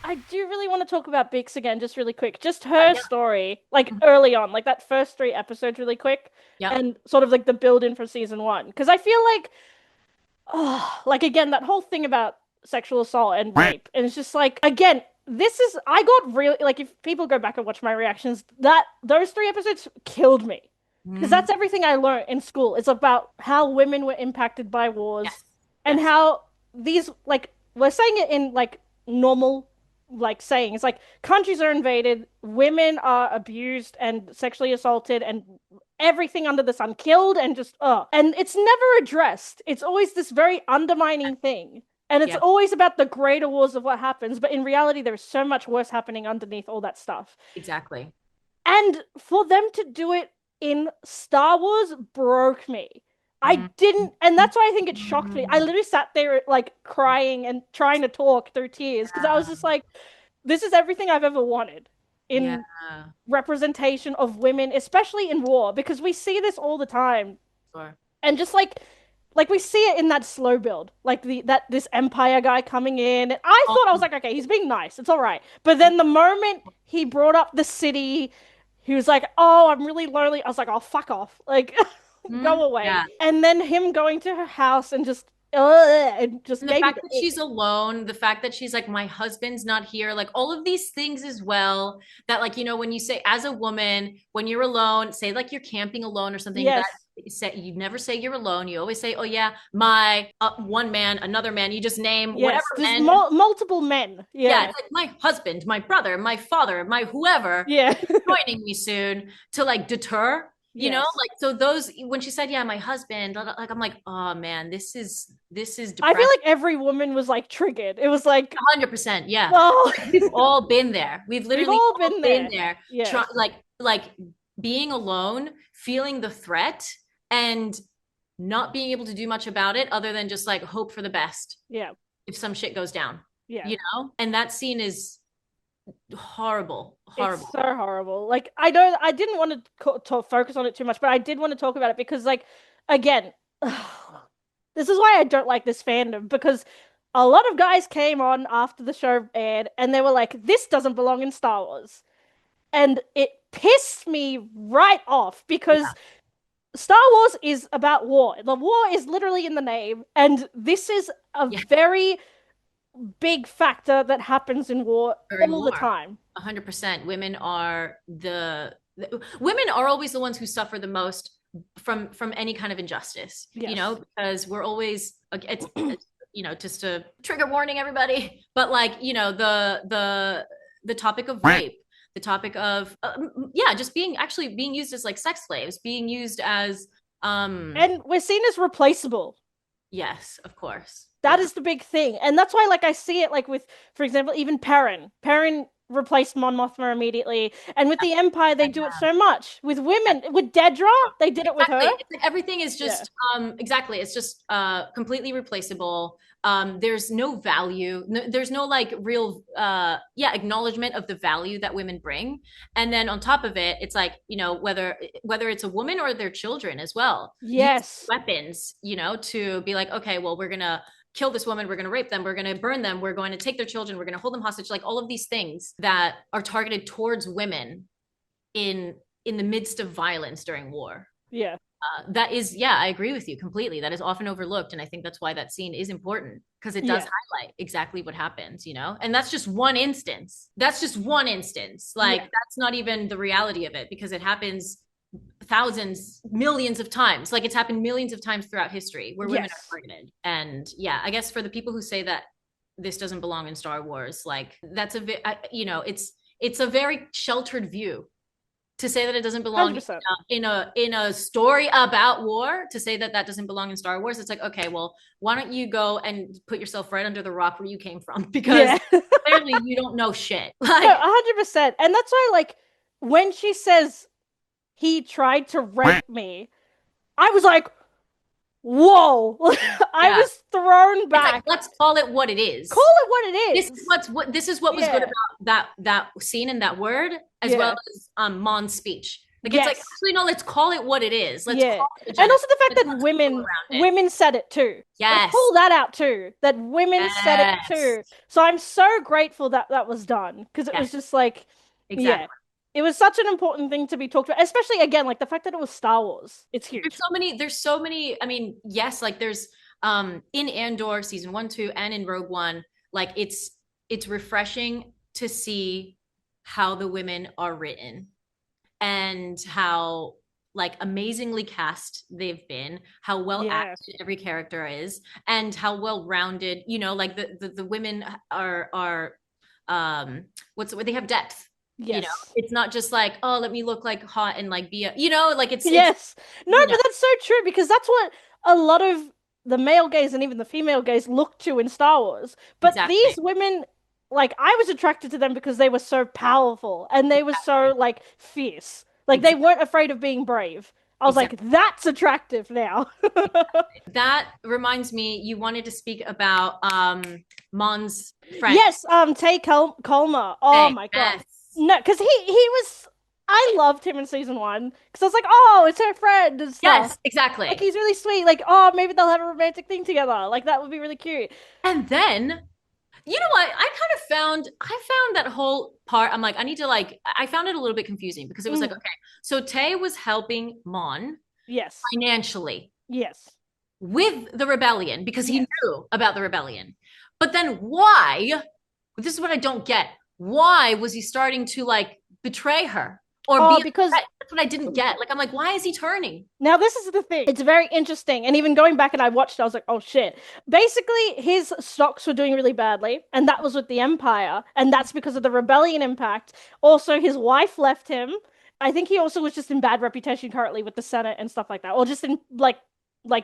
I do really want to talk about Bix again, just really quick. Just her story, like early on, like that first 3 episodes, really quick, Yeah. and sort of like the build in for season one. Because I feel like, oh, like again, that whole thing about sexual assault and rape, and it's just like, again, this is, I got really, like, if people go back and watch my reactions, that those 3 episodes killed me. Because Mhm. that's everything I learned in school. It's about how women were impacted by wars Yes. and Yes. how these, like, we're saying it in like normal, like, saying it's like countries are invaded, women are abused and sexually assaulted, and everything under the sun killed, and just, and it's never addressed. It's always this very undermining thing. And it's Yeah. always about the greater wars of what happens, but in reality, there's so much worse happening underneath all that stuff. Exactly. And for them to do it in Star Wars broke me. I Mhm. didn't, and that's why I think it shocked me. I literally sat there like crying and trying to talk through tears because I was just like, this is everything I've ever wanted Yeah. in representation of women, especially in war, because we see this all the time. Sure. And just like we see it in that slow build, like this Empire guy coming in. And I thought, I was Um, like, okay, he's being nice, it's all right. But then the moment he brought up the city, he was like, oh, I'm really lonely. I was like, oh, fuck off, like, go away. yeah. And then him going to her house and just, it just And the gave me fact that the she's ick. alone, the fact that she's like, my husband's not here, like all of these things as well. That, like, when you say as a woman, when you're alone, say like you're camping alone or something, that Yes, say you never say you're alone. You always say, oh yeah, my one man, another man. You just name whatever yes, there's men. multiple men, Yeah, yeah, it's like my husband, my brother, my father, my whoever yeah. joining me soon to like deter, Yes, like so those when she said, yeah, my husband, like I'm like, oh man, this is I feel depressing. like every woman was like triggered. It was like, 100%, yeah. oh, Like, we've all been there. We've we've literally all all been been there. there. Yeah. Like being alone, feeling the threat, and not being able to do much about it other than just like hope for the best Yeah, if some shit goes down, yeah. And that scene is horrible, It's horrible. so horrible. Like, I don't, I didn't want to focus on it too much, but I did want to talk about it because, like, again, this is why I don't like this fandom, because a lot of guys came on after the show aired and they were like, this doesn't belong in Star Wars. And it pissed me right off because Yeah. Star Wars is about war. The war is literally in the name, and this is a Yeah. very big factor that happens in war During all the war. time. 100%. Women are always the ones who suffer the most from any kind of injustice, Yes. because we're always it's just a trigger warning, everybody. But like, the topic of rape, the topic of yeah, just being used as like sex slaves, being used as And we're seen as replaceable. yes, of course. That is the big thing. And that's why, like, I see it, like, with, for example, even Perrin. Perrin replaced Mon Mothma immediately. And with the Empire, they do it so much. With women, with Dedra, they did it with Exactly. her. It's like everything is Yeah. just exactly. It's just completely replaceable. There's no value. No, there's no like real yeah, acknowledgement of the value that women bring. And then on top of it, it's like, whether it's a woman or their children as well. Use Yes. weapons, to be like, okay, well, we're gonna kill this woman, we're going to rape them, we're going to burn them, we're going to take their children, we're going to hold them hostage, like all of these things that are targeted towards women in in the midst of violence during war. Yeah. That is, yeah, I agree with you completely. That is often overlooked, and I think that's why that scene is important, because it does Yeah. highlight exactly what happens, and that's just one instance. That's just one instance. Like, Yeah. that's not even the reality of it, because it happens thousands, millions of times. Like, it's happened millions of times throughout history where women are Yes. targeted. And yeah, I guess for the people who say that this doesn't belong in Star Wars, like, that's it's a very sheltered view to say that it doesn't belong 100%. in a story about war. To say that that doesn't belong in Star Wars, it's like, okay, well, why don't you go and put yourself right under the rock where you came from, because Yeah. clearly you don't know shit. No, Like, 100%. And that's why, like, when she says he tried to rape me, I was like, whoa. I yeah, was thrown it's like, back. let's call it what it Call is. it what it is. This is what was good Yeah. about that scene and that word, as well Yeah. as Mon's speech. Like it's like Yes. actually no, let's call it what it is. Let's Yeah. call it a And genocide. also the fact Let's that not tiptoe women around it. women said it too. Let's Yes. pull that out too. That women said it Yes. too. So I'm so grateful that that was done because it Yes. was just like, yeah. Exactly. It was such an important thing to be talked about, especially again, like the fact that it was Star Wars. It's huge. There's so many, I mean, yes, like there's in Andor season 1, 2 and in Rogue One, like it's refreshing to see how the women are written and how like amazingly cast they've been, how well Yes. acted every character is, and how well rounded, you know, like the women are what's where they have depth. You know, Yes. it's not just like, oh, let me look like hot and like be a, you know, like it's Yes. No, you know, but that's so true because that's what a lot of the male gaze and even the female gaze look to in Star Wars. But these exactly. women, like, I was attracted to them because they were so powerful and they were so, Exactly. like, fierce. Like, they Exactly. weren't afraid of being brave. I was like, Exactly. that's attractive now. That reminds me, you wanted to speak about Mon's friend. Yes, Kolmer. Oh Hey, my God. yes. No, because he was. I loved him in season one because I was like, oh, it's her friend and stuff. Yes, Like exactly. he's really sweet. Like, oh, maybe they'll have a romantic thing together. Like that would be really cute. And then, you know what? I found that whole part. I'm like, I need to like. I found it a little bit confusing because it was like, Mhm. okay, so Tay was helping Mon Yes. financially Yes. with the rebellion because he Yes. knew about the rebellion. But then why? This is what I don't get. Why was he starting to like betray her or be Oh, a because threat? That's what I didn't get. Like, I'm like, why is he turning? now this is the thing. It's very interesting. And even going back and I watched, I was like, oh shit. Basically, his stocks were doing really badly, and that was with the Empire, and that's because of the rebellion impact. Also, his wife left him. I think he also was just in bad reputation currently with the Senate and stuff like that, or just in like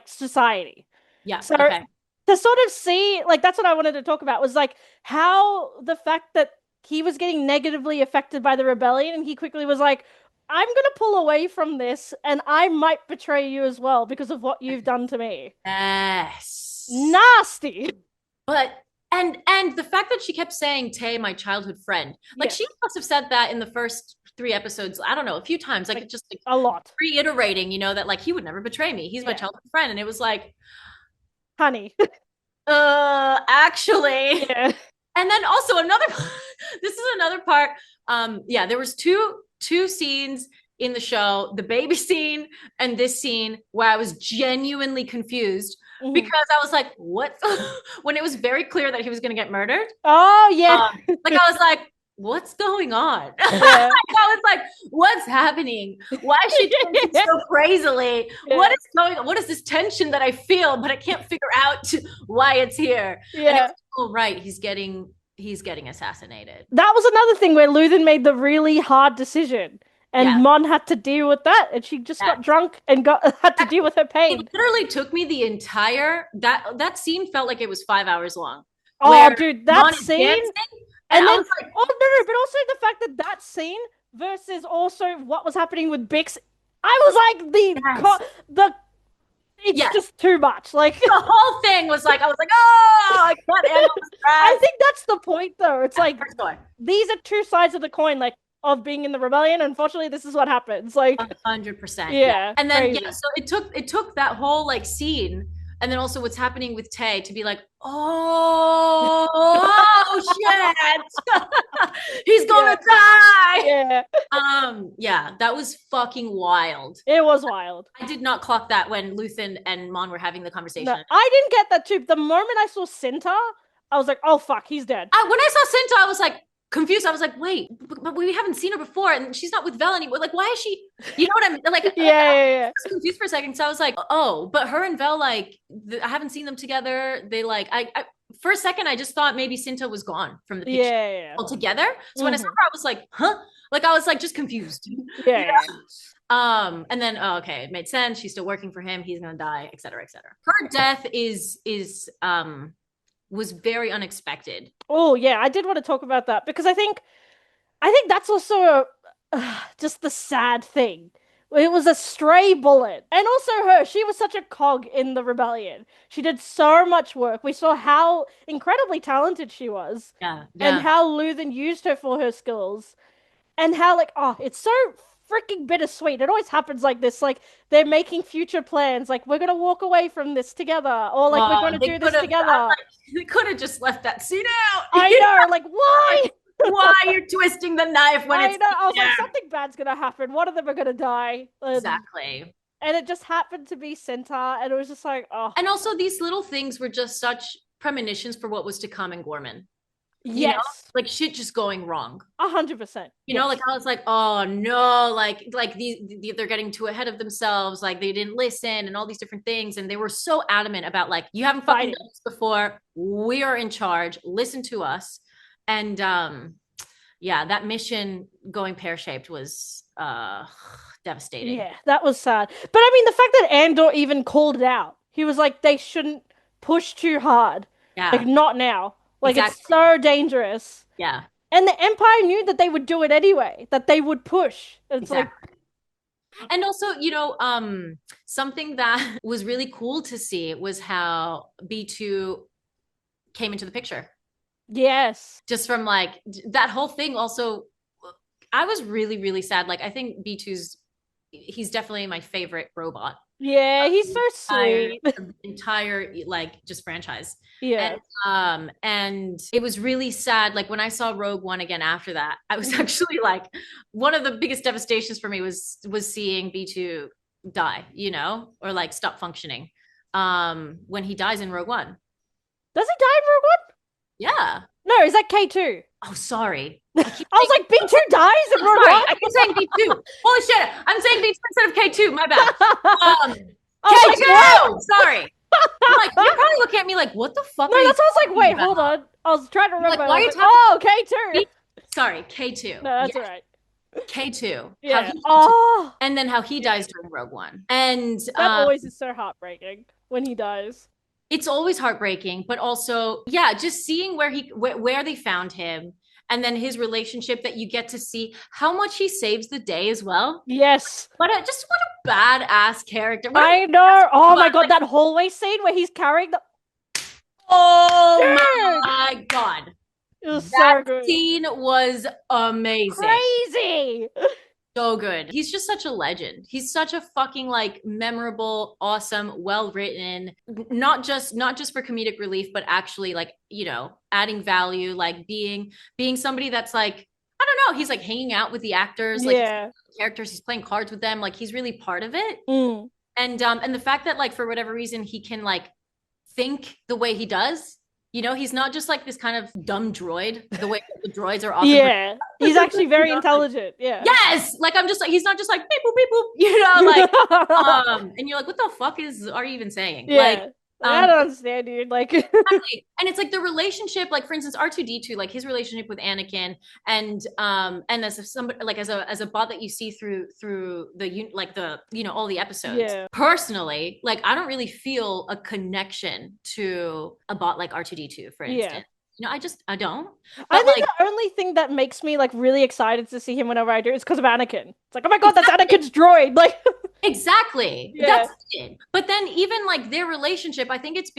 society. Yeah. So Okay. to sort of see, like that's what I wanted to talk about was like how the fact that he was getting negatively affected by the rebellion and he quickly was like, I'm gonna pull away from this and I might betray you as well because of what you've done to me. Yes. Nasty. But and the fact that she kept saying Tay, my childhood friend, like Yes, she must have said that in the first 3 episodes. I don't know, a few times, like like it just like a lot. reiterating, you know, that like he would never betray me. He's my Yeah, childhood friend, and it was like, honey. actually. Yeah. And then also another this is another part. Yeah, there was two scenes in the show, the baby scene and this scene where I was genuinely confused Mhm. because I was like, what? When it was very clear that he was going to get murdered. Oh yeah. Like I was like, what's going on? I Yeah. was like, what's happening? Why is she thinking Yeah. so crazily? What Yeah. is going on? What is this tension that I feel, but I can't figure out why it's here? And it Yeah. was, oh right, he's getting assassinated. That was another thing where Luthen made the really hard decision, and Yeah. Mon had to deal with that, and she just Yeah. got drunk and got had to deal with her It pain. literally took me the entire that scene felt like it was 5 hours long, Oh, where dude, that Mon is scene, dancing, and and I then was like, oh no, but also the fact that that scene versus also what was happening with Bix, I was like yes, the it's yes. just too much. Like, The whole thing was like, I was like, oh, I can't handle the I stress. think that's the point, though. It's Yeah, like for sure. these are two sides of the coin, like of being in the rebellion. Unfortunately, this is what happens. Like, 100%. Yeah. yeah, And then yeah, crazy. so it took that whole like scene and then also what's happening with Tay to be like, oh shit. He's Yeah, gonna die. yeah, Yeah, that was fucking wild. it was wild. I did not clock that when Luthen and Mon were having the No, conversation. I didn't get that too. The moment I saw Cinta, I was like, "Oh fuck, he's dead." When I saw Cinta, I was like confused. I was like, wait, but we haven't seen her before, and she's not with Vel anymore. Like, why is she? You know what I mean? Like, Yeah, I yeah, was confused for a second. So I was like, oh, but her and Vel, like, I haven't seen them together. They like, for a second, I just thought maybe Cinta was gone from the yeah, picture yeah, altogether. So yeah. when I saw her, I was like, huh? Like, I was like just confused. Yeah, You yeah. know? And then oh, okay, it made sense. She's still working for him. He's gonna die, et cetera, et cetera. Her death is was very unexpected. Oh yeah, I did want to talk about that because I think that's also just the sad thing. It was a stray bullet. And also her, she was such a cog in the rebellion. She did so much work. We saw how incredibly talented she was Yeah, and yeah. how Luthen used her for her skills and how like oh, it's so freaking bittersweet. It always happens like this. Like they're making future plans. Like we're gonna walk away from this together, or like we're gonna They do could this have, I'm together. like, they could have just left that scene out. I know. Like why? Why you're twisting the knife when I it's know. I was like, there? something bad's gonna happen. One of them are gonna die, Exactly. and it just happened to be Cinta, and it was just like, oh, And also, these little things were just such premonitions for what was to come in Ghorman. You know, yes, like shit just going wrong. 100%. You know, Yes, like I was like, oh no, like they're getting too ahead of themselves, like they didn't listen and all these different things. And they were so adamant about like, you haven't fucking fighting. done this before. We are in charge. Listen to us. And yeah, that mission going pear-shaped was devastating. Yeah, that was sad. But I mean, the fact that Andor even called it out, he was like, they shouldn't push too hard. Like, Yeah, not now. Like, it's exactly. so dangerous. Yeah, And the Empire knew that they would do it anyway, that they would push. It's like, exactly. And also, something that was really cool to see was how B2 came into the picture. yes. Just from like that whole thing. Also, I was really, really sad. Like, I think B2's, he's definitely my favorite robot. Yeah, he's so Entire, sweet. entire like just franchise. Yeah. And it was really sad. Like when I saw Rogue One again after that, I was actually like, one of the biggest devastations for me was seeing B2 die, or like stop functioning. When he dies in Rogue One. Does he die in Rogue One? Yeah. No, is that K2? Oh, sorry. I was like, B2 dies in Rogue Sorry, One? I keep saying B2. Holy shit, I'm saying B2 instead of K2. My bad. I was like, what? K2. Sorry. I'm like, you're probably looking at me like, what the fuck? No, Are that's you why I was like, wait, about? hold on. I was trying to You're like, remember. why I are you was like, talking? oh, K2. Sorry, K2. No, that's Yes, all right. K2. Yeah. Oh, And then how he dies during Rogue One. And that always is so heartbreaking when he dies. it's always heartbreaking, but also, yeah, just seeing where they found him, and then his relationship, that you get to see how much he saves the day as well. Yes. What a badass character. I know. Oh my God, that hallway scene where he's carrying the. Oh Dude! my God. It was That so good. scene was amazing. Crazy. So good. He's just such a legend. He's such a fucking like memorable, awesome, well written, not just for comedic relief, but actually like, adding value, like being somebody that's like, I don't know, he's like hanging out with the actors, like Yeah. characters, he's playing cards with them, like he's really part of it. Mm. And the fact that like for whatever reason he can like think the way he does. He's not just like this kind of dumb droid, the way the droids are often. Yeah. He's actually very intelligent. Yeah. Yes. Like I'm just like, he's not just like beep boop beep boop, like and you're like, what the fuck are you even saying? Yeah. Like I don't understand, dude. Like, exactly. And it's like the relationship, like for instance, R2D2, like his relationship with Anakin, and as if somebody like as a bot that you see through the like the all the episodes. yeah. Personally, like I don't really feel a connection to a bot like R2D2, for Yeah. instance. I don't. I But think like the only thing that makes me like really excited to see him whenever I do is because of Anakin. It's like, oh my God, that's Anakin's droid. Like, exactly. Yeah. That's it. But then even like their relationship, I think it's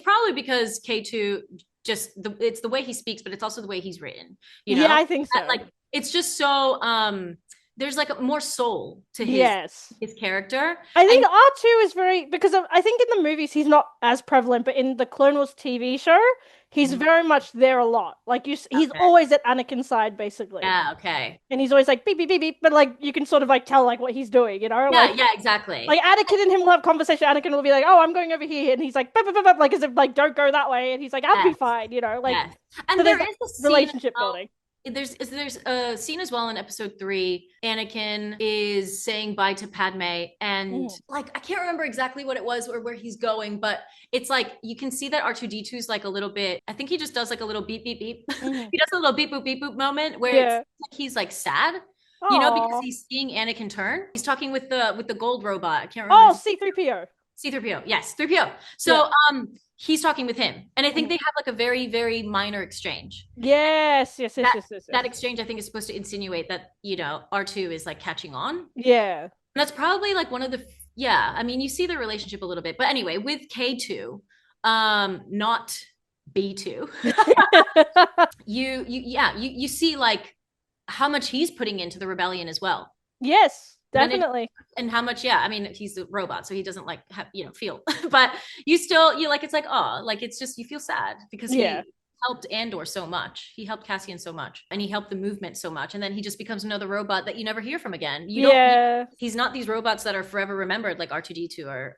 probably because K2 just it's the way he speaks, but it's also the way he's written. yeah, I think so. Like it's just so there's like more soul to his character. I think R2 is very because I think in the movies he's not as prevalent, but in the Clone Wars TV show, he's very much there a lot. Like he's always at Anakin's side basically. Yeah, okay. And he's always like beep beep beep beep, but like you can sort of like tell like what he's doing, Yeah, like, yeah, exactly. Like Anakin and him will have conversation. Anakin will be like, "Oh, I'm going over here," and he's like, "Bup, bup, bup, bup," like as if like don't go that way, and he's like, "I'll be fine," like. Yes. And So there there's is a relationship building. There's a scene as well in episode 3. Anakin is saying bye to Padme, and like I can't remember exactly what it was or where he's going, but it's like you can see that R2D2 is like a little bit. I think he just does like a little beep beep beep. He does a little beep boop beep boop moment where it's like he's like sad, because he's seeing Anakin turn. He's talking with the gold robot. I can't remember. Oh, C-3PO. C-3PO, yes, 3PO. So he's talking with him, and I think they have like a very, very minor exchange. Yes. That exchange, I think, is supposed to insinuate that R2 is like catching on. Yeah. And that's probably like one of the I mean, you see the relationship a little bit, but anyway, with K2, not B2, you see like how much he's putting into the rebellion as well. Yes, Then it, definitely. and how much, yeah, I mean, he's a robot, so he doesn't like have, feel, but you still, you like, it's like, oh, like, it's just, you feel sad because Yeah. he helped Andor so much. He helped Cassian so much, and he helped the movement so much. And then he just becomes another robot that you never hear from again. Yeah. He's not these robots that are forever remembered like R2D2 or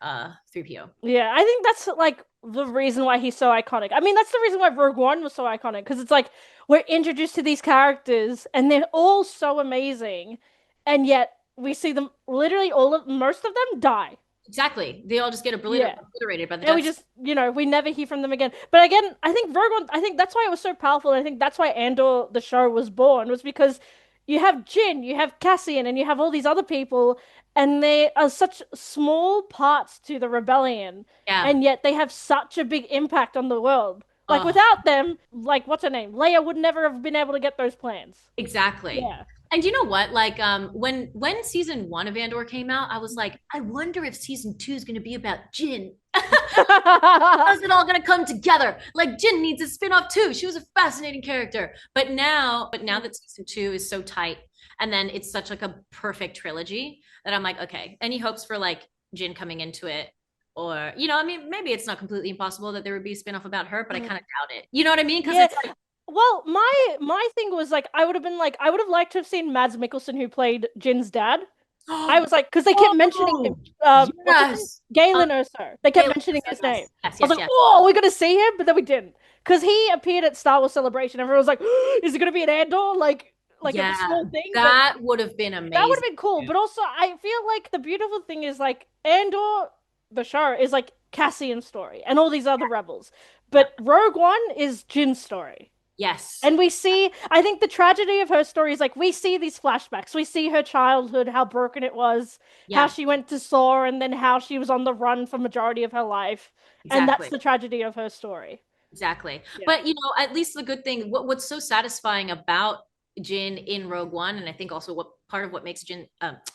3PO. Yeah, I think that's like the reason why he's so iconic. I mean, that's the reason why Rogue One was so iconic because it's like we're introduced to these characters and they're all so amazing, and yet we see them literally most of them die. Exactly. They all just get Yeah. obliterated by the And we death. just, we never hear from them again. But again, I think Rogue One, I think that's why it was so powerful. And I think that's why Andor, the show, was born, was because you have Jyn, you have Cassian, and you have all these other people, and they are such small parts to the rebellion, Yeah. and yet they have such a big impact on the world. Like Oh, without them, like what's her name? Leia would never have been able to get those plans. exactly. Yeah. And you know what? Like, when season one of Andor came out, I was like, I wonder if season two is going to be about Jyn. How's it all going to come together? Like, Jyn needs a spin-off too. She was a fascinating character. But now that season two is so tight, and then it's such like a perfect trilogy that I'm like, okay, any hopes for like Jyn coming into it? Or, I mean, maybe it's not completely impossible that there would be a spin-off about her, but I kind of doubt it. You know what I mean? Because Yeah. it's like, Well, my thing was like I would have liked to have seen Mads Mikkelsen who played Jin's dad. I was like, because they kept mentioning him. oh, What's his name? yes. Galen Erso. They kept Galen mentioning Erso, his name. yes, yes, I was yes, like, yes. oh, we're gonna see him, but then we didn't, because he appeared at Star Wars Celebration. Everyone was like, is it gonna be an Andor, like a Yeah, small thing? But that would have been that would amazing. have been cool. But also, I feel like the beautiful thing is like Andor, the show, is like Cassian's story and all these other rebels, Yeah. but Rogue One is Jin's story. Yes. And we see, I think the tragedy of her story is like we see these flashbacks. We see her childhood, how broken it was, how Yeah, she went to Saw, and then how she was on the run for majority of her life. And that's exactly. the tragedy of her story. Exactly. Yeah. But at least the good thing, what's so satisfying about Jyn in Rogue One, and I think also what part of what makes Jyn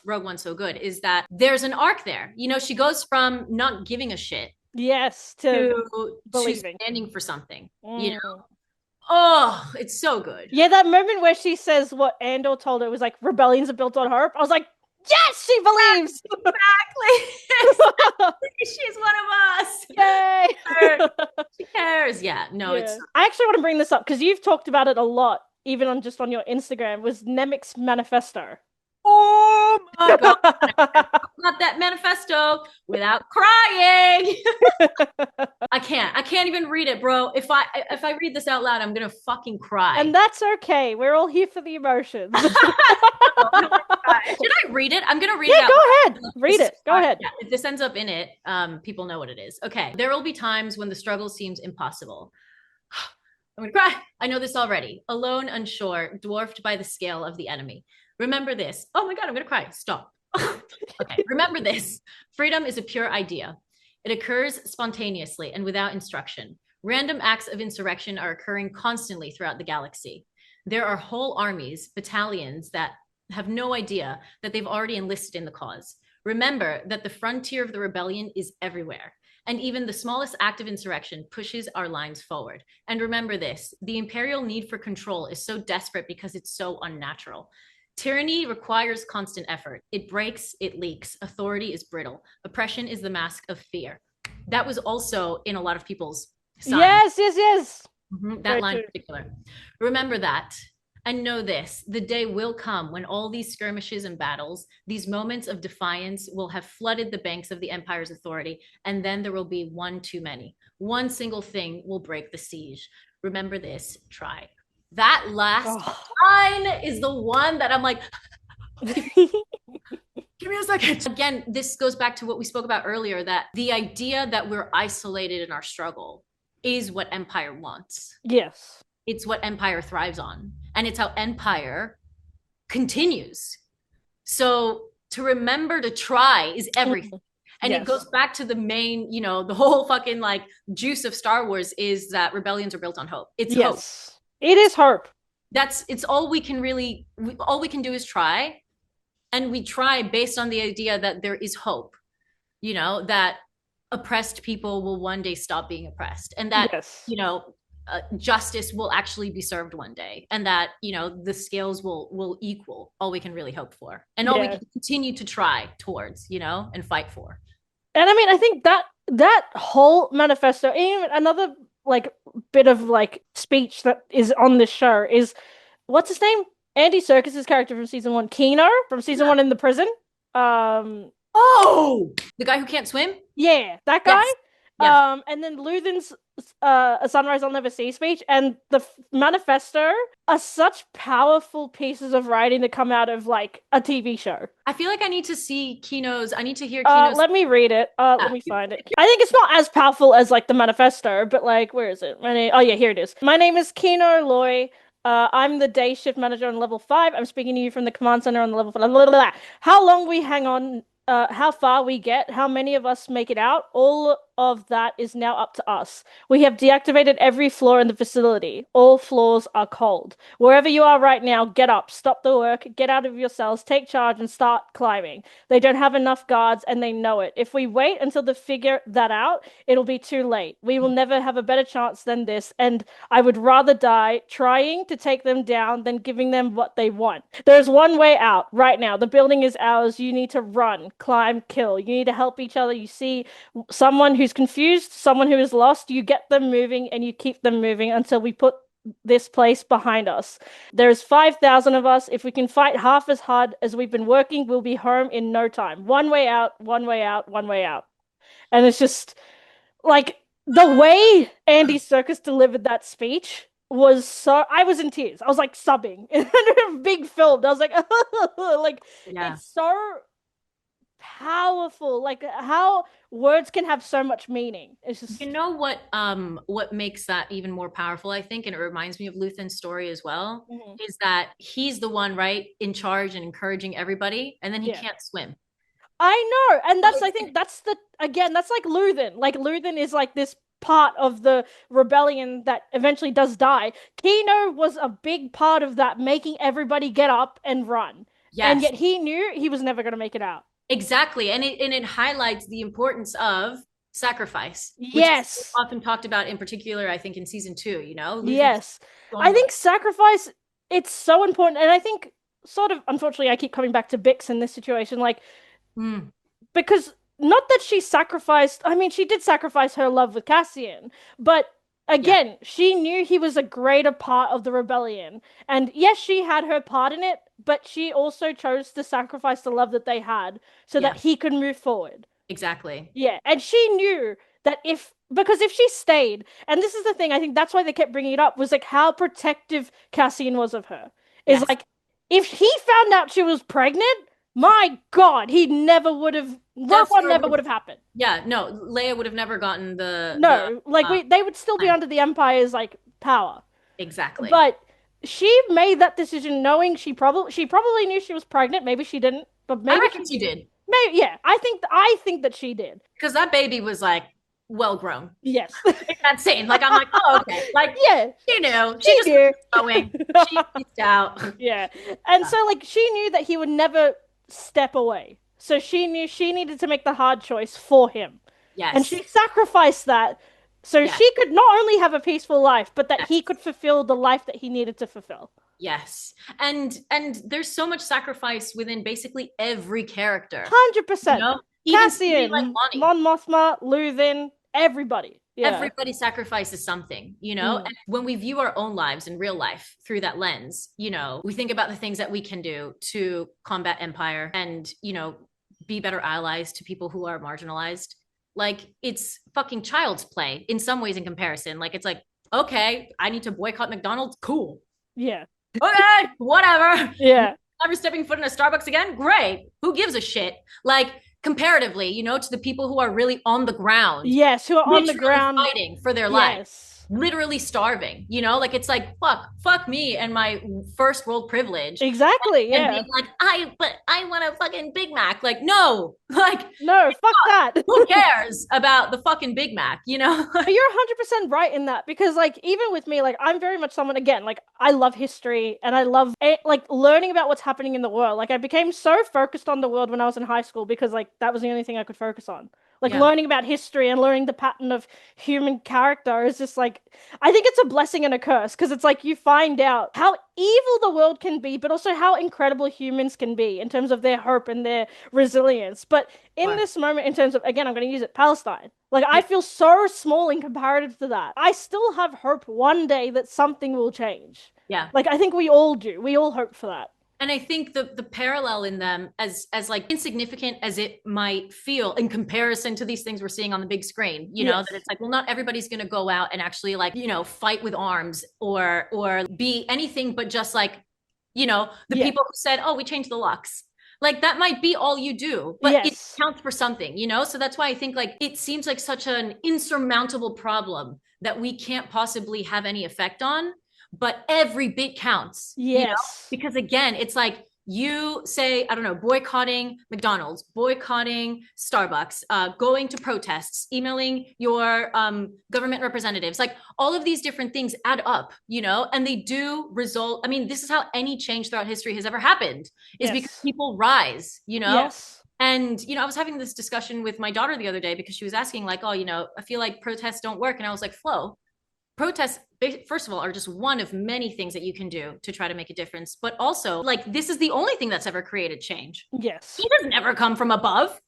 Rogue One so good is that there's an arc there. She goes from not giving a shit Yes, to to believing. standing for something. Mm. Oh, it's so good. Yeah, that moment where she says what Andor told her was like rebellions are built on hope. I was like, yes, she believes. Exactly. She's one of us. Yay. She cares. Yeah. No, it's Yeah. I actually want to bring this up because you've talked about it a lot, even on just on your Instagram, was Nemik's manifesto. oh my god. Not that manifesto without crying. I can't even read it, bro. If I read this out loud, I'm gonna fucking cry. And that's okay. We're all here for the emotions. Should I read it? I'm gonna read it Yeah, out. go ahead. Read it. Go ahead. Yeah, if this ends up in it, people know what it is. Okay. There will be times when the struggle seems impossible. I'm gonna cry. I know this already. Alone, unsure, dwarfed by the scale of the enemy. Remember this. Oh my God, I'm gonna cry. Stop. Okay. Remember this. Freedom is a pure idea. It occurs spontaneously and without instruction. Random acts of insurrection are occurring constantly throughout the galaxy. There are whole armies, battalions that have no idea that they've already enlisted in the cause. Remember that the frontier of the rebellion is everywhere. And even the smallest act of insurrection pushes our lines forward. And remember this, the imperial need for control is so desperate because it's so unnatural. Tyranny requires constant effort. It breaks, it leaks. Authority is brittle. Oppression is the mask of fear. That was also in a lot of people's signs. Yes, yes, yes. That Very line true. in particular. Remember that. And know this, the day will come when all these skirmishes and battles, these moments of defiance will have flooded the banks of the Empire's authority, and then there will be one too many. One single thing will break the siege. Remember this, try. That last Oh. line is the one that I'm like, give me a second. Again, this goes back to what we spoke about earlier, that the idea that we're isolated in our struggle is what Empire wants. Yes. It's what Empire thrives on. And it's how Empire continues. So to remember to try is everything. And Yes. it goes back to the main, the whole fucking like juice of Star Wars is that rebellions are built on hope. It's hope. Yes. It is hope. It's all we can all we can do is try. And we try based on the idea that there is hope, that oppressed people will one day stop being oppressed. And that, Yes. justice will actually be served one day, and that the scales will equal all we can really hope for, and all we Yeah. can continue to try towards, and fight for. And I mean, I think that whole manifesto, even another like bit of like speech that is on this show is what's his name? Andy Serkis's character from season one, Kino from season Yeah. one in the prison. Um, Oh, the guy who can't swim. yeah, that guy. Yes, yes. And then Luthen's A Sunrise I'll Never See speech and the manifesto are such powerful pieces of writing that come out of like a TV show. I feel like I need to hear Kino's. Let me read it. Let me find it. I think it's not as powerful as like the manifesto, but like, where is it? Oh yeah, here it is. My name is Kino Loy. I'm the day shift manager on level 5. I'm speaking to you from the command center on the level 5. Blah, blah, blah, blah. How long we hang on, how far we get, how many of us make it out, all of that is now up to us. We have deactivated every floor in the facility. All floors are cold. Wherever you are right now, get up, stop the work, get out of your cells, take charge, and start climbing. They don't have enough guards, and they know it. If we wait until they figure that out, it'll be too late. We will never have a better chance than this, and I would rather die trying to take them down than giving them what they want. There's one way out right now. The building is ours. You need to run, climb, kill. You need to help each other. You see someone who's confused, someone who is lost, you get them moving and you keep them moving until we put this place behind us. There's 5,000 of us. If we can fight half as hard as we've been working, we'll be home in no time. One way out, one way out, one way out. And it's just like the way Andy Serkis delivered that speech was so I was in tears. I was like subbing in a big film. I was like, like Yeah. it's so powerful. Like how words can have so much meaning. It's just You know what makes that even more powerful, I think, and it reminds me of Luthen's story as well, Mhm. is that he's the one, right, in charge and encouraging everybody, and then he Yeah. can't swim. I know. And that's I think that's the again, that's like Luthen. Like Luthen is like this part of the rebellion that eventually does die. Kino was a big part of that, making everybody get up and run. And Yes, yet he knew he was never going to make it out. exactly. And it highlights the importance of sacrifice, which is Yes. often talked about in particular, I think, in season 2, Luthen's Yes. I going think sacrifice, it's so important. And I think, sort of, unfortunately, I keep coming back to Bix in this situation. Like, mm, because not that she sacrificed, I mean, she did sacrifice her love with Cassian, but yeah, again, she knew he was a greater part of the rebellion. And yes, she had her part in it, but she also chose to sacrifice the love that they had so yeah, that he could move forward. exactly. Yeah, and she knew that because if she stayed, and this is the thing, I think that's why they kept bringing it up, was like how protective Cassian was of her. Is Yes. like if he found out she was pregnant, my God, he never would have. Rogue Death One Star never would would have happened. Yeah, no, Leia would have never gotten the No, like they would still be line. under the Empire's like power. Exactly. But she made that decision knowing she probably knew she was pregnant. Maybe she didn't, but I maybe reckon she did. maybe yeah. I think that she did. Because that baby was like well grown. Yes. That's insane. Like I'm like, oh okay. Like Yeah. she knew. She She just knew. was going. She peaced out. Yeah. And so like she knew that he would never step away. So she knew she needed to make the hard choice for him. And Yes. she sacrificed that so Yes. she could not only have a peaceful life, but that he Yes. could fulfill the life that he needed to fulfill. Yes. And there's so much sacrifice within basically every character. You 100%. know? Even somebody like Cassian, Lonnie. Mon Mothma, Luthen, everybody. Yeah. Everybody sacrifices something, Mm. And when we view our own lives in real life through that lens, we think about the things that we can do to combat empire and, be better allies to people who are marginalized. Like it's fucking child's play in some ways in comparison. Like it's like, okay, I need to boycott McDonald's. Cool. Yeah. Okay, whatever. Yeah. Never stepping foot in a Starbucks again. Great. Who gives a shit? Like comparatively, to the people who are really on the ground, Yes, who are on the literally ground. fighting for their life, Yes. literally starving, like it's like fuck me and my first world privilege. Exactly. And Yeah. being like, I want a fucking Big Mac. Like, no, like No, fuck that. who cares about the fucking Big Mac, But you're 100% right in that because like even with me like I'm very much someone again like I love history and I love like learning about what's happening in the world. Like I became so focused on the world when I was in high school because like that was the only thing I could focus on. Like Yeah. learning about history and learning the pattern of human character is just like, I think it's a blessing and a curse because it's like you find out how evil the world can be, but also how incredible humans can be in terms of their hope and their resilience. But in Or, this moment, in terms of, again, I'm going to use it, Palestine. Like, I yeah. feel so small in comparative to that. I still have hope one day that something will change. Yeah. Like, I think we all do. We all hope for that. And I think the parallel in them, as like insignificant as it might feel in comparison to these things we're seeing on the big screen, that Yes. it's like, well, not everybody's going to go out and actually like, fight with arms or be anything but just like, the Yeah. people who said, oh, we changed the locks. Like that might be all you do, but it Yes. counts for something. So that's why I think like it seems like such an insurmountable problem that we can't possibly have any effect on, but every bit counts. Yes. Because again, it's like you say, I don't know, boycotting McDonald's, boycotting Starbucks, going to protests, emailing your government representatives, like all of these different things add up, and they do result. I mean, this is how any change throughout history has ever happened, is because Yes. people rise. Yes. And, I was having this discussion with my daughter the other day because she was asking, like, oh, I feel like protests don't work. And I was like, Flo, protests, first of all, are just one of many things that you can do to try to make a difference. But also, like, this is the only thing that's ever created change. Yes. It has never come from above.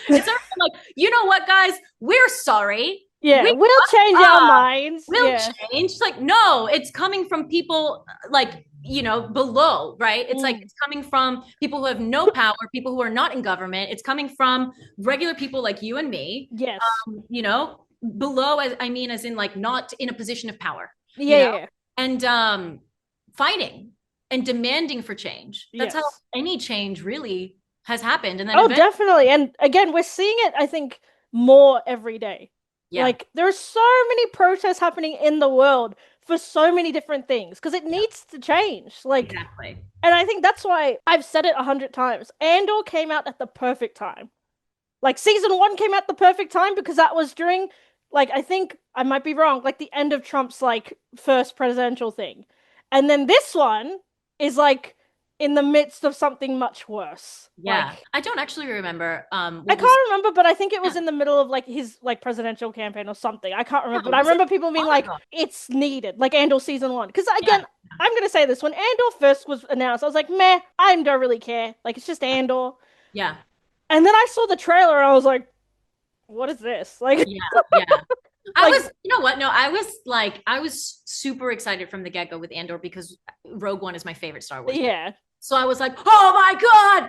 It's never been like, you know what, guys, we're sorry. Yeah, We we'll change our minds. will Yeah. change. Like, no, it's coming from people like, below, right? It's like it's coming from people who have no power, people who are not in government. It's coming from regular people like you and me. Yes. Below, as in like not in a position of power, Yeah. and fighting and demanding for change. That's how Yes. any change really has happened. And then Oh, definitely. And again, we're seeing it, I think, more every day. yeah, Like, there are so many protests happening in the world for so many different things because it needs to change. Like, exactly. and I think that's why I've said it 100 times. Andor came out at the perfect time. Like, season one came out the perfect time because that was during, like, I think I might be wrong, like the end of Trump's like first presidential thing. And then this one is like in the midst of something much worse. Yeah, Like, I don't actually remember. I can't remember, but I think it was in the middle of like his like presidential campaign or something. I can't remember, but I Was it remember people being like, Monologue? "It's needed," like Andor season one. Because Yeah, again, I'm gonna say this: when Andor first was announced, I was like, "Meh, I don't really care. Like, it's just Andor." yeah, And then I saw the trailer and I was like, "What is this?" Like, yeah, yeah. I like, was, you know what? No, I was super excited from the get go with Andor because Rogue One is my favorite Star Wars movie. yeah. So I was like, oh my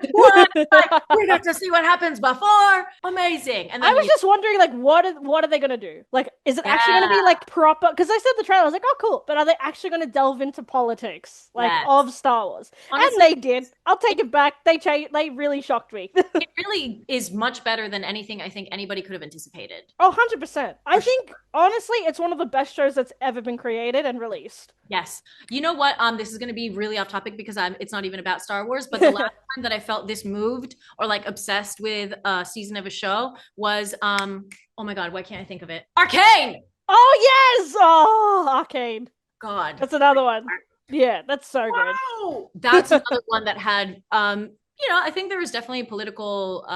God, what? Like, we got to see what happens before. Amazing. And I then was just wondering, like, what are they gonna do? Like, is it actually gonna be yeah, like proper? Because I said the trailer, I was like, oh, cool. But are they actually gonna delve into politics, like, yes. of Star Wars? And Honestly, they did. I'll take it back. They changed. They really shocked me. it really is much better than anything I think anybody could have anticipated. Oh, 100%. I For think, sure. honestly, it's one of the best shows that's ever been created and released. Yes. You know what? This is going to be really off topic because it's not even about Star Wars, but the last time that I felt this moved or like obsessed with a season of a show was oh my God, why can't I think of it? Arcane. Oh, yes! Oh, Arcane. God. That's another one. Yeah, that's so good. Wow. That's another one that had I think there was definitely political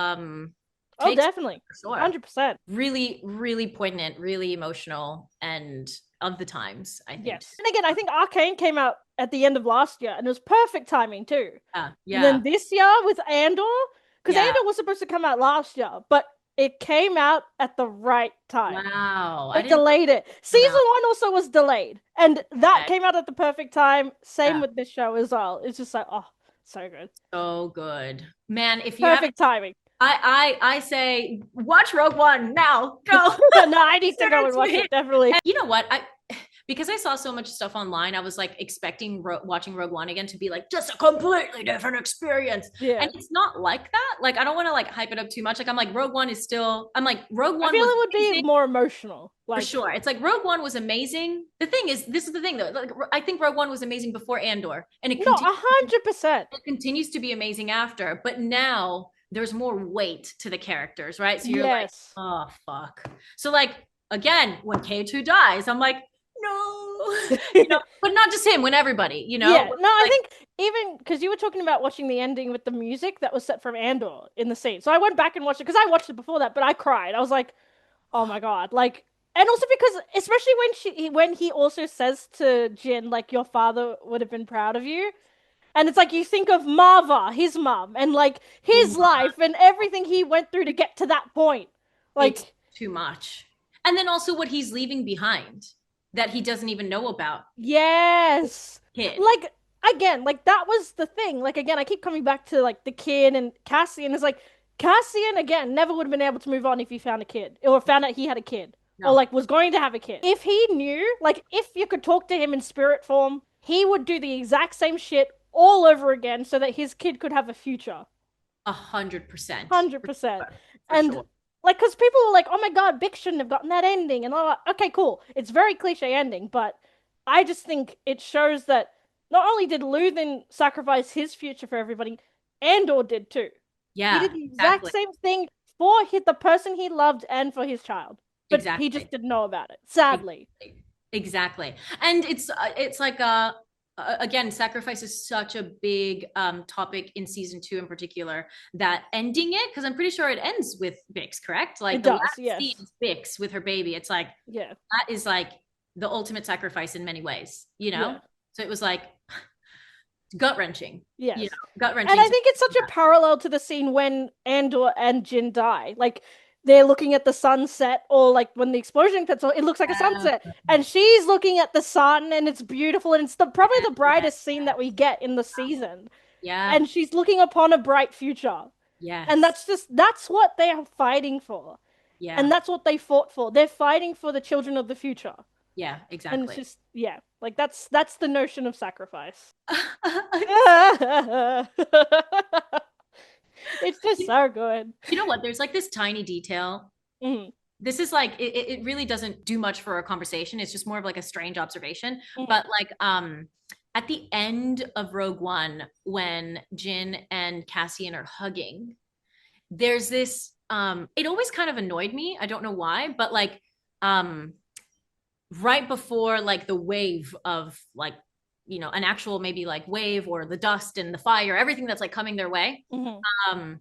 Oh, takes definitely. for sure. 100%. Really, really poignant, really emotional, and of the times, I think. Yes. And again, I think Arcane came out at the end of last year and it was perfect timing too. Yeah. And Yeah. then this year with Andor, because Yeah. Andor was supposed to come out last year, but it came out at the right time. Wow. They delayed it. Season one also was delayed. And that Okay. came out at the perfect time. Same Yeah. with this show as well. It's just like, oh, so good. So good. Man, if you haven't, Perfect timing. I say watch Rogue One now. Go. No, I need to go and watch it, definitely. And you know what? Because I saw so much stuff online, I was like expecting watching Rogue One again to be like just a completely different experience. Yeah. And it's not like that. Like I don't want to like hype it up too much. Like I'm like Rogue One is still. I'm like Rogue One. I feel was it would amazing. be more emotional. Like, For sure. It's like Rogue One was amazing. The thing is, this is the thing though. Like I think Rogue One was amazing before Andor, and it no, 100%. continues to be amazing after. But now there's more weight to the characters, right? So you're Yes. like, oh fuck. So like again, when K2 dies, I'm like, no. but not just him, when everybody, Yeah, no, I like, think even because you were talking about watching the ending with the music that was set from Andor in the scene. So I went back and watched it because I watched it before that, but I cried. I was like, oh my God. Like, and also because especially when he also says to Jyn, like, your father would have been proud of you. And it's like you think of Marva, his mum, and like oh his my, life and everything he went through to get to that point. it's Like, too much. And then also what he's leaving behind that he doesn't even know about. yes. Kid. Like again, like that was the thing. Like again, I keep coming back to like the kid and Cassian. It's like Cassian again never would have been able to move on if he found a kid or found out he had a kid or No. like was going to have a kid. If he knew, like if you could talk to him in spirit form, he would do the exact same shit all over again so that his kid could have a future. 100%. For 100%. sure. For And sure. like, because people were like, oh my God, Bix shouldn't have gotten that ending. And I'm like, okay, cool. It's very cliche ending, but I just think it shows that not only did Luthen sacrifice his future for everybody, Andor did too. He Yeah, did the exact exactly. same thing for the person he loved and for his child. But he just Exactly. didn't know about it, sadly. Exactly. Exactly. And it's like again, sacrifice is such a big topic in season 2 in particular, that ending it, because I'm pretty sure it ends with Bix, correct? Like It the does, last scene yes. is Bix with her baby. It's like Yeah, that is like the ultimate sacrifice in many ways, yeah, So it was like gut wrenching, yes. gut And wrenching I to think it's such a parallel to the scene when Andor and Jyn die. Like they're looking at the sunset, or like when the explosion cuts off, it looks like a yeah, sunset, and she's looking at the sun, and it's beautiful, and it's the probably the yeah, brightest scene that we get in the season. yeah, And she's looking upon a bright future, and yes, that's what they are fighting for, yeah, and that's what they fought for. They're fighting for the children of the future, yeah, and it's exactly. just yeah, like that's the notion of sacrifice. It's just you so good. you know what? There's like this tiny detail. Mhm, This is like it really doesn't do much for a conversation. It's just more of like a strange observation. mhm. But like at the end of Rogue One, when Jyn and Cassian are hugging, there's this it always kind of annoyed me. I don't know why, but like um right before like the wave of like an actual maybe like wave or the dust and the fire, everything that's like coming their way Mhm. um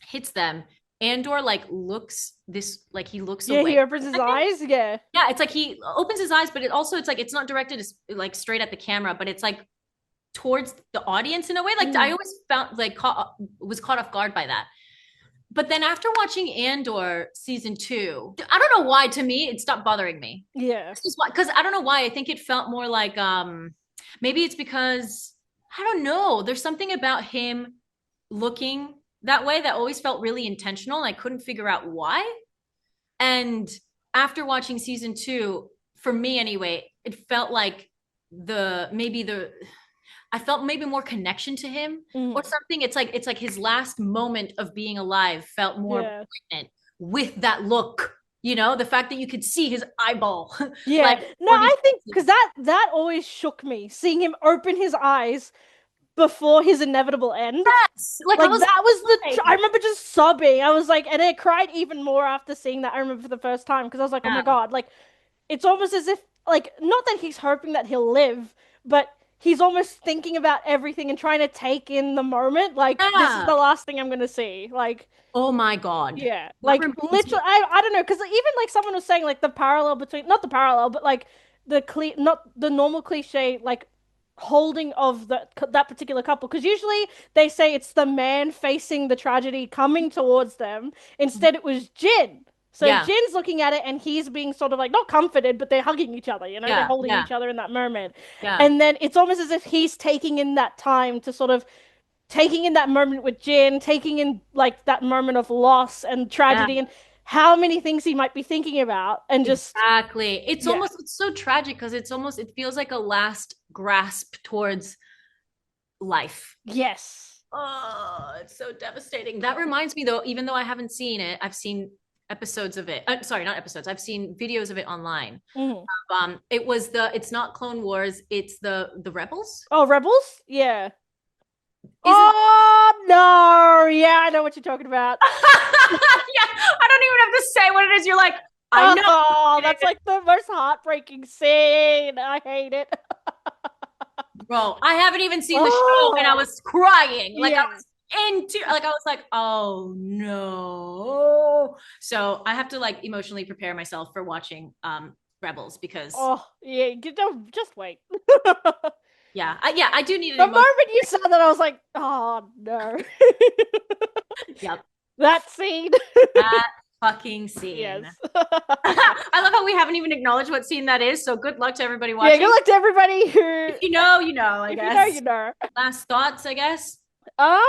hits them, Andor like looks this like he looks Yeah, away he opens a his second. eyes. Yeah. Yeah, it's like he opens his eyes, but it's like it's not directed as like straight at the camera, but it's like towards the audience in a way. Like I Mm. always found like was caught off guard by that. But then after watching Andor season 2, I don't know why, to me it stopped bothering me. Yeah. This is why, because I don't know why. I think it felt more like maybe it's because I don't know. There's something about him looking that way that always felt really intentional, and I couldn't figure out why. And after watching season 2, for me anyway, it felt like the I felt maybe more connection to him or Mm. something. It's like his last moment of being alive felt more Yeah. poignant with that look. The fact that you could see his eyeball, Yeah. like No, before he I think closes. because that always shook me, seeing him open his eyes before his inevitable end. Yes, like I Like was that was like, I remember just sobbing. I was like, and I cried even more after seeing that. I remember for the first time because I was like, oh my yeah, God, like it's almost as if like not that he's hoping that he'll live, but he's almost thinking about everything and trying to take in the moment. Like this is yeah. the last thing I'm gonna see. Like Oh my God, yeah, that like reminds me. literally, I don't know, because even like someone was saying like the parallel between not the parallel, but like not the normal cliche like holding of that particular couple, because usually they say it's the man facing the tragedy coming towards them. Instead, it was Jin. So Yeah, Jin's looking at it and he's being sort of like not comforted, but they're hugging each other, they're yeah, holding yeah, each other in that moment. yeah, And then it's almost as if he's taking in that time to sort of taking in that moment with Jin, taking in like that moment of loss and yeah. tragedy and how many things he might be thinking about and just Exactly. yeah. It's so tragic because it feels like a last grasp towards life. Yes. Oh, it's so devastating. That reminds me though, even though I haven't seen it, I've seen episodes of it. Sorry, not episodes. I've seen videos of it online. Mhm. It's not Clone Wars, it's the Rebels. Oh, Rebels? Yeah. Isn't Oh no. Yeah, I know what you're talking about. Yeah, I don't even have to say what it is. You're like, I know. Oh, that's like the most heartbreaking scene. I hate it. Bro, I haven't even seen the show and I Oh, was crying. Like I yeah. was I was like, oh no. So I have to like emotionally prepare myself for watching Rebels because Oh, yeah. You don't just wait. yeah, I do need an The emotion. moment you said that, I was like, oh no. Yep. That scene. That fucking scene. Yes. I love how we haven't even acknowledged what scene that is. So good luck to everybody Yeah, good watching. luck to everybody who, If you know, you know, I if you know, you guess. know. Last thoughts, I guess. Um,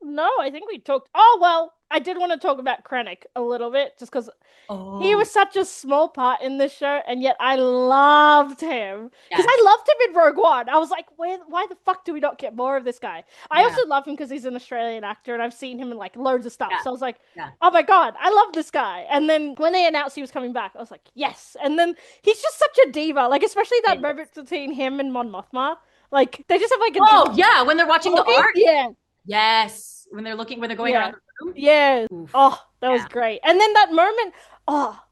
no, I think we talked. Oh, well, I did want to talk about Krennic a little bit, just because he Oh, was such a small part in this show, and yet I loved him. Because yes. I loved him in Rogue One. I was like, why the fuck do we not get more of this guy? I Yeah. also love him because he's an Australian actor, and I've seen him in like loads of stuff. Yeah. So I was like, Yeah. oh my God, I love this guy. And then when they announced he was coming back, I was like, yes. And then he's just such a diva. Like, especially that moment between him and Mon Mothma. Like, they just have like a Oh, yeah. When they're watching the talking. art. Yeah. Yes. When they're going Yeah. around the room. Yeah. Oof. Oh, that was Yeah. great. And then that moment,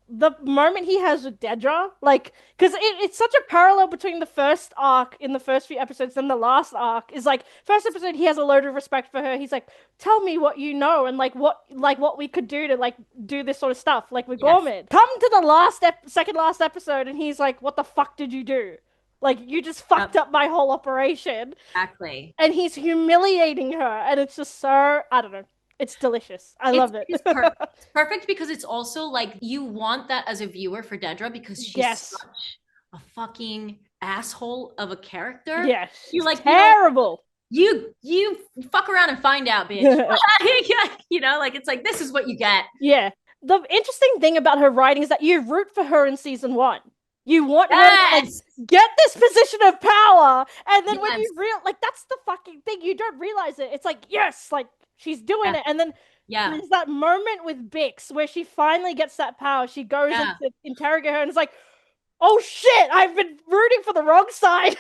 the moment he has with Dedra, like, because it's such a parallel between the first arc in the first few episodes and the last arc is like, first episode, he has a load of respect for her. He's like, tell me what you know and like what we could do to like do this sort of stuff, like with Yes. Ghorman. Come to the second last episode, and he's like, what the fuck did you do? Like, you just fucked Yep. up my whole operation. Exactly. And he's humiliating her, and it's just so, I don't know. It's delicious. I It's love it. it's perfect. It's perfect because it's also like you want that as a viewer for Dedra because she's Yes. such a fucking asshole of a character. Yes. You She's like, terrible. you fuck around and find out, bitch. Like it's like this is what you get. Yeah. The interesting thing about her writing is that you root for her in season one. You want her to like Yes. get this position of power, and then when Yes. you like that's the fucking thing. You don't realize it. It's like yes, like she's doing Yeah. it, and then Yeah. there's that moment with Bix where she finally gets that power. She goes in Yeah. to interrogate her, and it's like, oh shit, I've been rooting for the wrong side.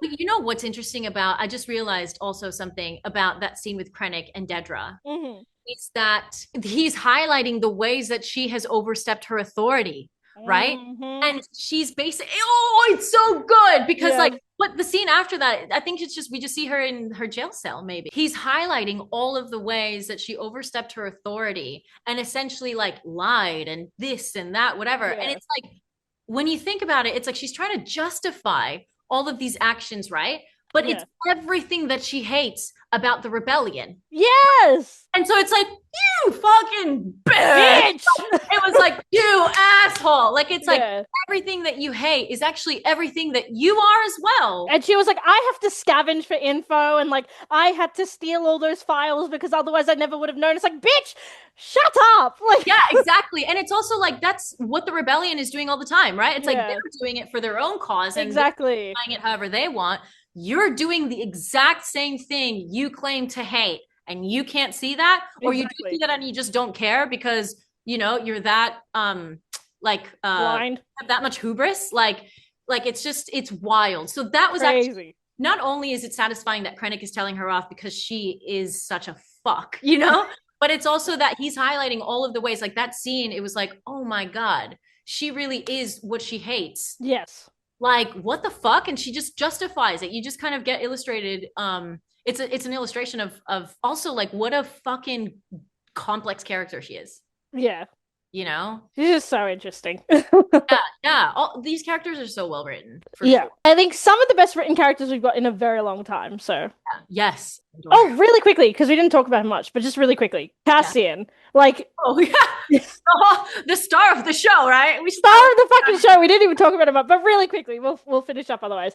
But you know what's interesting about, I just realized also something about that scene with Krennic and Dedra Mm-hmm. is that he's highlighting the ways that she has overstepped her authority, right? Mm-hmm. And she's basically, oh, it's so good because Yeah. like what the scene after that, I think it's just we just see her in her jail cell, maybe. He's highlighting all of the ways that she overstepped her authority and essentially like lied and this and that, whatever. And Yeah. it's like when you think about it, it's like she's trying to justify all of these actions, right? But Yeah. it's everything that she hates about the rebellion. Yes. And so it's like, you fucking bitch. Bitch. It was like, you asshole. Like, it's like Yeah. everything that you hate is actually everything that you are as well. And she was like, I have to scavenge for info, and like, I had to steal all those files because otherwise I never would have known. It's like, bitch, shut up. Like, Yeah, exactly. And it's also like, that's what the rebellion is doing all the time, right? It's like Yeah. they're doing it for their own cause and they're exactly. doing it however they want. You're doing the exact same thing you claim to hate. And you can't see that, or you do Exactly. see that and you just don't care because you're that Blind. have that much hubris. Like it's wild. So that was actually Crazy. not only is it satisfying that Krennic is telling her off because she is such a fuck, but it's also that he's highlighting all of the ways, like that scene, it was like, oh my God, she really is what she hates. Yes. Like, what the fuck? And she just justifies it. You just kind of get illustrated. It's an illustration of also like what a fucking complex character she is. Yeah. You know? She's just so interesting. Yeah. All these characters are so well written, for Yeah. sure. I think some of the best written characters we've got in a very long time. So, Yeah. Yes. oh, really quickly, because we didn't talk about him much, but just really quickly, Cassian, like, Oh yeah. Oh, the star of the show, right? We star of the fucking show. We didn't even talk about him, but really quickly, we'll finish up otherwise.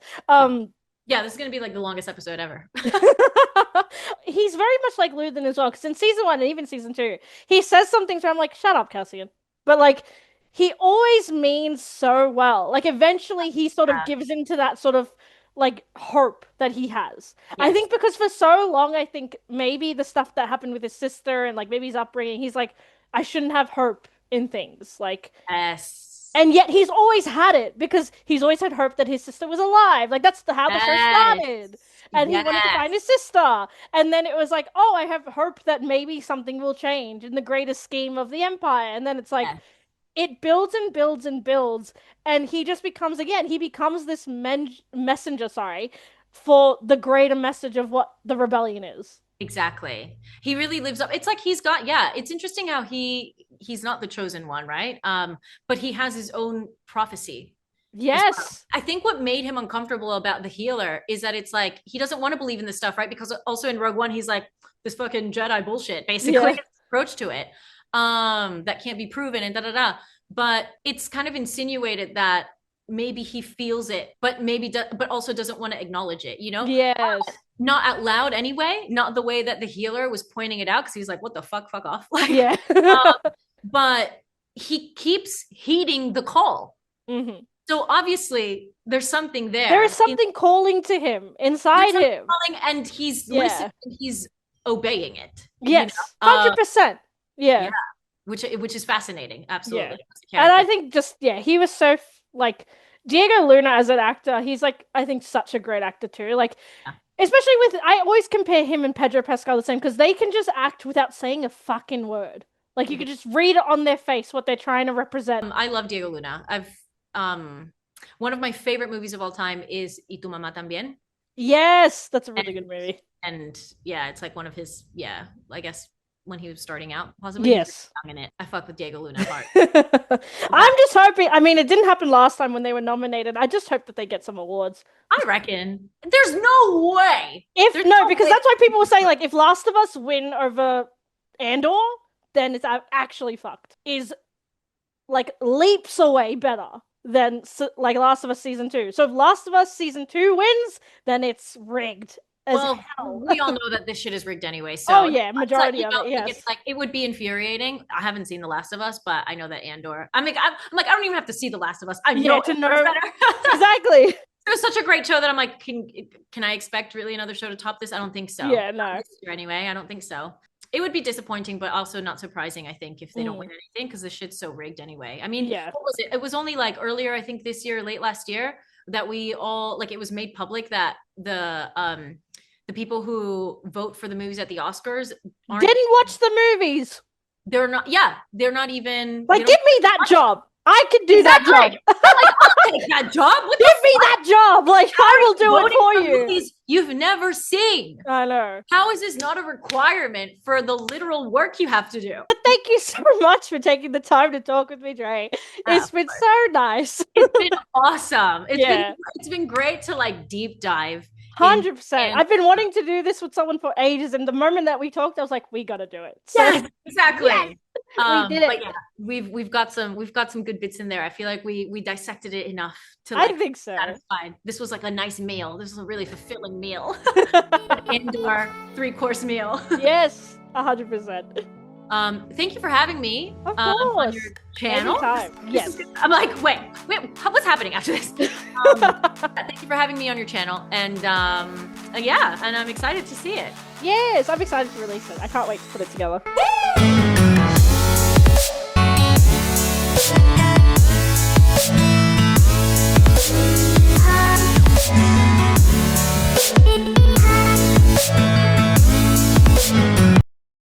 Yeah, this is gonna be like the longest episode ever. He's very much like Luthen as well, because in season one and even season two, he says something to him like, shut up, Cassian. But like, he always means so well. Like, eventually he sort of gives into that sort of like hope that he has. Yes. I think because for so long, I think maybe the stuff that happened with his sister and like maybe his upbringing, he's like, I shouldn't have hope in things. Like, yes. And yet he's always had it because he's always had hope that his sister was alive. Like, that's how the show started. And he wanted to find his sister. And then it was like, oh, I have hope that maybe something will change in the greater scheme of the Empire. And then it's like, it builds and builds and builds, and he just becomes again, he becomes this messenger, sorry, for the greater message of what the rebellion is. Exactly. He really lives up. It's like he's got, yeah, it's interesting how he's not the chosen one, right? But he has his own prophecy as well. Yes. I think what made him uncomfortable about the healer is that it's like he doesn't want to believe in this stuff, right? Because also in Rogue One, he's like this fucking Jedi bullshit, basically, Yeah. approach to it. That can't be proven and da da da. But it's kind of insinuated that maybe he feels it, but but also doesn't want to acknowledge it, you know? Yes. Not out loud anyway, not the way that the healer was pointing it out because he's like, what the fuck off. Like, Yeah. but he keeps heeding the call. Mm-hmm. So obviously there's something there. There is something calling to him inside him. And he's listening, he's obeying it. Yes. 100%. Yeah. Which is fascinating. Absolutely. Yeah. And I think he was so like Diego Luna as an actor, he's like, I think such a great actor too. Like, especially with, I always compare him and Pedro Pascal the same because they can just act without saying a fucking word. Like, you could just read it on their face what they're trying to represent. I love Diego Luna. One of my favorite movies of all time is Y tu mamá también. Yes, that's a really good movie. And yeah, it's like one of his, I guess when he was starting out, possibly. Yes. In it. I fuck with Diego Luna hard. I'm just hoping, I mean, it didn't happen last time when they were nominated. I just hope that they get some awards. I reckon. There's no way. Because that's why people were saying, like, if Last of Us win over Andor, then it's actually fucked. Is, like, leaps away better than, like, Last of Us Season 2. So if Last of Us Season 2 wins, then it's rigged. Well, we all know that this shit is rigged anyway. So majority of it. Yes, it's like it would be infuriating. I haven't seen The Last of Us, but I know that Andor. I'm like, I don't even have to see The Last of Us. I know to know better. Exactly. It was such a great show that I'm like, can I expect really another show to top this? I don't think so. Yeah, no. Anyway, I don't think so. It would be disappointing, but also not surprising, I think, if they don't win anything, because the shit's so rigged anyway. I mean, what was it? It was only like earlier, I think this year, late last year, that we all, like, it was made public that the people who vote for the movies at the Oscars didn't watch the movies. They're not even like, give me that job. I can do that job. Like, I'll take that job. Give me that job. Like, I will do it for you. Movies you've never seen. I know. How is this not a requirement for the literal work you have to do? But thank you so much for taking the time to talk with me, Dre. It's been so nice. It's been awesome. It's been great to like deep dive. 100%. I've been wanting to do this with someone for ages, and the moment that we talked, I was like, we got to do it. So, yes, exactly. Yes. We did it. But yeah, we've got some good bits in there. I feel like we dissected it enough to I think so. Satisfied. This was like a nice meal. This was a really fulfilling meal. Indoor 3-course meal. Yes, 100%. Thank you for having me on your channel. Anytime. Yes. I'm like, wait, what's happening after this? Thank you for having me on your channel, and and I'm excited to see it. Yes, I'm excited to release it. I can't wait to put it together.